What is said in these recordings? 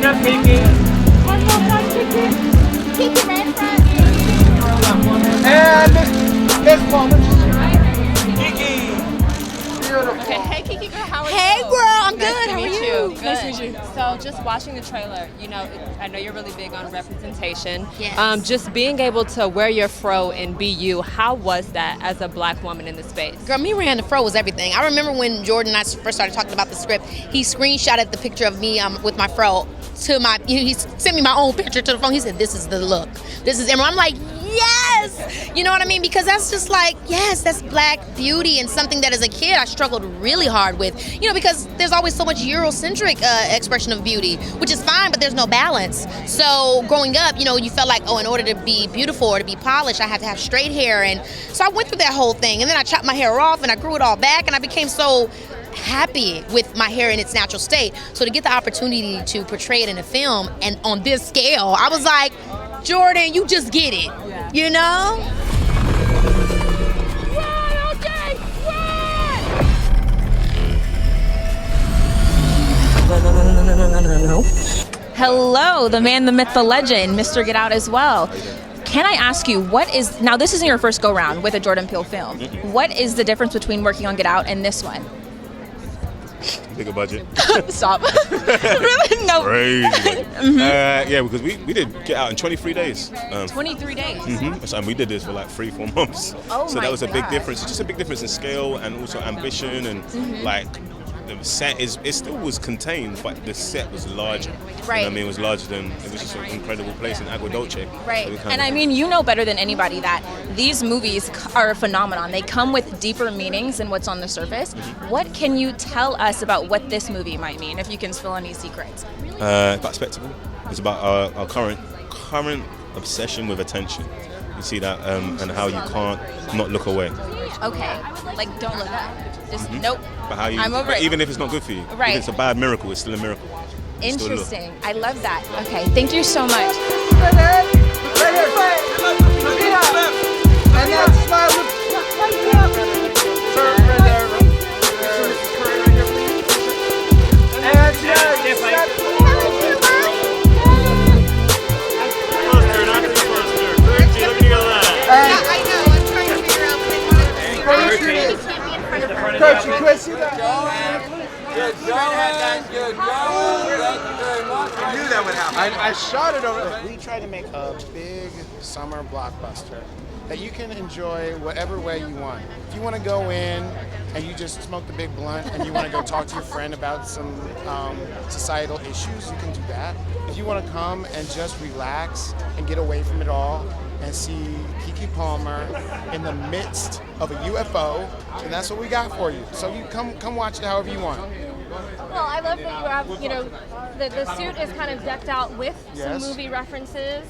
up, Kiki. One more time, Kiki. Kiki right in front. And Miss Palmer. Kiki. Beautiful. Okay, hey Kiki girl, how are you? Hey girl, I'm good. Nice How to are meet you? you. Good. Nice to meet you. So just watching the trailer, you know, I know you're really big on representation. Yes. Just being able to wear your fro and be you, how was that as a black woman in the space? Girl, me wearing the fro was everything. I remember when Jordan and I first started talking about the script, he screenshotted the picture of me with my fro to my, he sent me my own picture to the phone. He said, this is the look. This is Emerald. I'm like, yes! You know what I mean? Because that's just like, yes, that's black beauty and something that as a kid I struggled really hard with. You know, because there's always so much Eurocentric expression of beauty, which is fine, but there's no balance. So growing up, you know, you felt like, oh, in order to be beautiful or to be polished, I have to have straight hair. And so I went through that whole thing. And then I chopped my hair off and I grew it all back and I became so happy with my hair in its natural state. So to get the opportunity to portray it in a film and on this scale, I was like, Jordan, you just get it, you know? Run, okay, run! Hello, the man, the myth, the legend, Mr. Get Out as well. Can I ask you, what is, now this isn't your first go round with a Jordan Peele film. What is the difference between working on Get Out and this one? Bigger budget. Stop. Really? No. Crazy. Yeah, because we did Get Out in 23 days. 23 days. And we did this for like 3-4 months. Oh so my that was a big God. difference. It's just a big difference in scale and also ambition and like the set it still was contained, but the set was larger. Right. You know what I mean, it was larger than, it was just an incredible place in Agua Dulce. Right. So we kind And of- I mean, you know better than anybody that these movies are a phenomenon. They come with deeper meanings than what's on the surface. What can you tell us about what this movie might mean, if you can spill any secrets? about spectacle. It's about our current obsession with attention. You see that, and how you can't not look away. Okay. Like, don't look up. Just, nope. But how you, I'm over but it. even if it's not good for you, Right. if it's a bad miracle, it's still a miracle. You still look. Interesting. I love that. Okay. Thank you so much. And that smile. Turn right there. And I know, I'm trying to figure out what Coach, you quit, see that? Good going, good going. Thank you very much. I knew that would happen. I shot it over. We try to make a big summer blockbuster that you can enjoy whatever way you want. If you want to go in and you just smoke the big blunt and you want to go talk to your friend about some societal issues, you can do that. If you want to come and just relax and get away from it all and see Keke Palmer in the midst of a UFO, and that's what we got for you. So you come watch it however you want. Well, I love that you have, you know, the suit is kind of decked out with Yes. some movie references.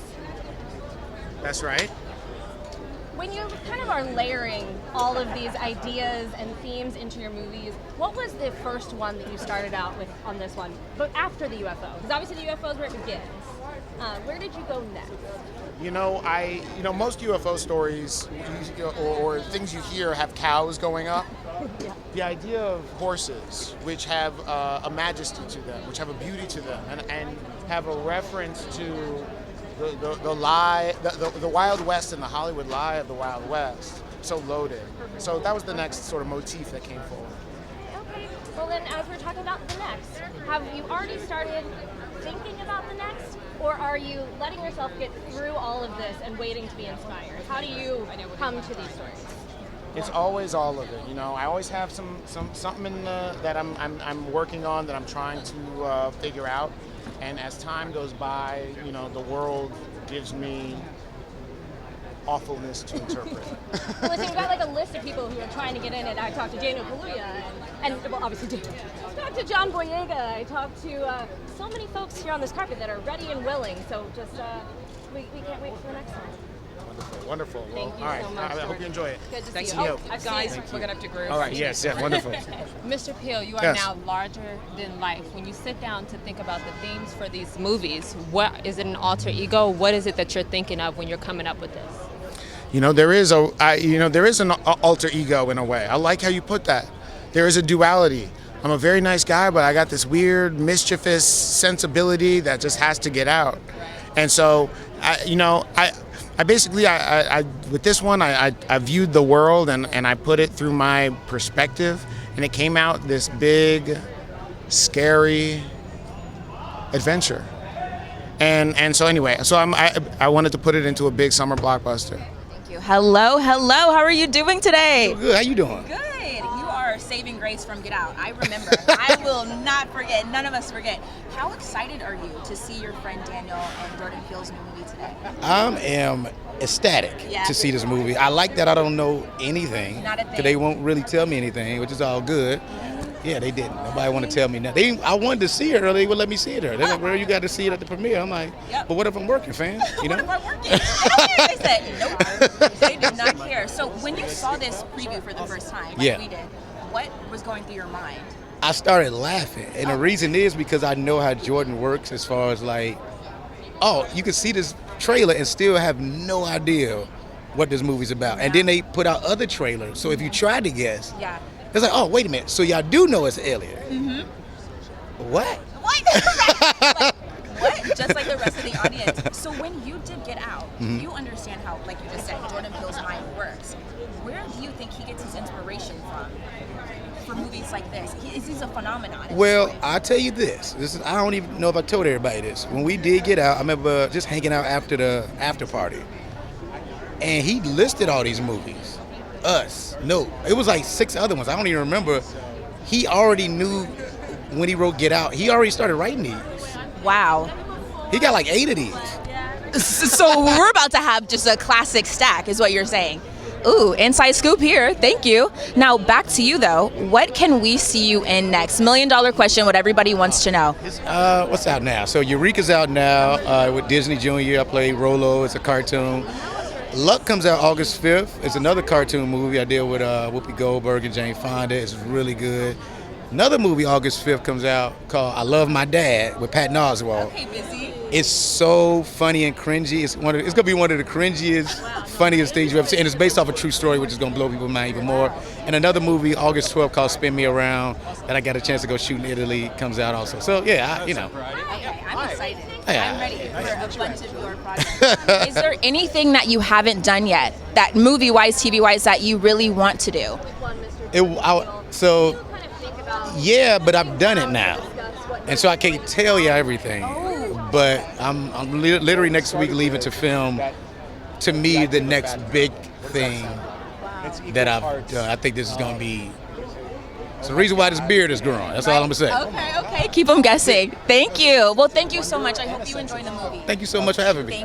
That's right. When you kind of are layering all of these ideas and themes into your movies, what was the first one that you started out with on this one, but after the UFO? Because obviously the UFO is where it begins. Where did you go next? You know, most UFO stories or things you hear have cows going up. Yeah. The idea of horses, which have a majesty to them, which have a beauty to them, and have a reference to the lie, the Wild West and the Hollywood lie of the Wild West, so loaded. So that was the next sort of motif that came forward. Okay. Well, then, as we're talking about the next, have you already started thinking about the next, or are you letting yourself get through all of this and waiting to be inspired? How do you come to these stories? It's always all of it, you know. I always have something in that I'm working on that I'm trying to figure out, and as time goes by, you know, the world gives me awfulness to interpret. Well, listen, you've got like a list of people who are trying to get in it. I talked to Daniel Kaluuya and well, obviously Daniel. I talked to John Boyega. I talked to so many folks here on this carpet that are ready and willing. So just we can't wait for the next one. Wonderful. Well, Thank you all right. so much, I hope Jordan. you enjoy it. Good to Thanks see to you. you. Guys, we're going to have to group. All right. Yes. Wonderful. Mr. Peele, you are Yes. now larger than life. When you sit down to think about the themes for these movies, what is it, an alter ego? What is it that you're thinking of when you're coming up with this? You know, there is an alter ego in a way. I like how you put that. There is a duality. I'm a very nice guy, but I got this weird mischievous sensibility that just has to get out. And so, I basically, with this one, I viewed the world and I put it through my perspective, and it came out this big, scary adventure. And so anyway, so I wanted to put it into a big summer blockbuster. Thank you. Hello. How are you doing today? Good. How you doing? Good. You are Saving Grace from Get Out. I remember. I will not forget. None of us forget. How excited are you to see your friend Daniel and Jordan Peele's new movie today? I am ecstatic to see this movie. I like that I don't know anything. Not a thing. Because they won't really tell me anything, which is all good. Yeah, they didn't. Nobody want to tell me nothing. I wanted to see it early. They would let me see it early. They're like, well, you got to see it at the premiere. I'm like, but what if I'm working, fam? You know? What if I'm working? They said, nope. They did not care. So when you saw this preview for the first time, like we did, what was going through your mind? I started laughing. And the reason is because I know how Jordan works as far as like, you can see this trailer and still have no idea what this movie's about. And then they put out other trailers. So if you try to guess, it's like, oh, wait a minute. So y'all do know it's Alien. Mm-hmm. What? Like, what? Just like the rest of the audience. So when you did Get Out, you understand how, like you just said, Jordan Peele's mind works. Where do you think he gets his inspiration from for movies like this? He's a phenomenon. Well, I'll tell you this. I don't even know if I told everybody this. When we did Get Out, I remember just hanging out after the after party. And he listed all these movies. No, it was like 6 other ones. I don't even remember. He already knew when he wrote Get Out. He already started writing these. Wow. He got like 8 of these. So we're about to have just a classic stack, is what you're saying. Ooh, inside scoop here. Thank you. Now back to you though. What can we see you in next? $1 million question. What everybody wants to know. What's out now? So Eureka's out now with Disney Junior. I play Rolo. It's a cartoon. Luck comes out August 5th. It's another cartoon movie I did with Whoopi Goldberg and Jane Fonda. It's really good. Another movie August 5th comes out called I Love My Dad with Patton Oswalt. Okay, busy. It's so funny and cringy. It's gonna be one of the cringiest, funniest things you've ever seen. And it's based off a true story, which is gonna blow people's mind even more. And another movie August 12th called Spin Me Around that I got a chance to go shoot in Italy comes out also. So yeah, Okay, I'm excited. I'm ready for a bunch of your projects. Is there anything that you haven't done yet, that movie-wise, TV-wise, that you really want to do? Yeah, but I've done it now, and so I can't tell you everything. But I'm literally next week leaving to film, to me, the next big thing that I've done. I think this is going to be. It's the reason why this beard is growing. That's all I'm going to say. Okay. Keep them guessing. Thank you. Well, thank you so much. I hope you enjoy the movie. Thank you so much for having me.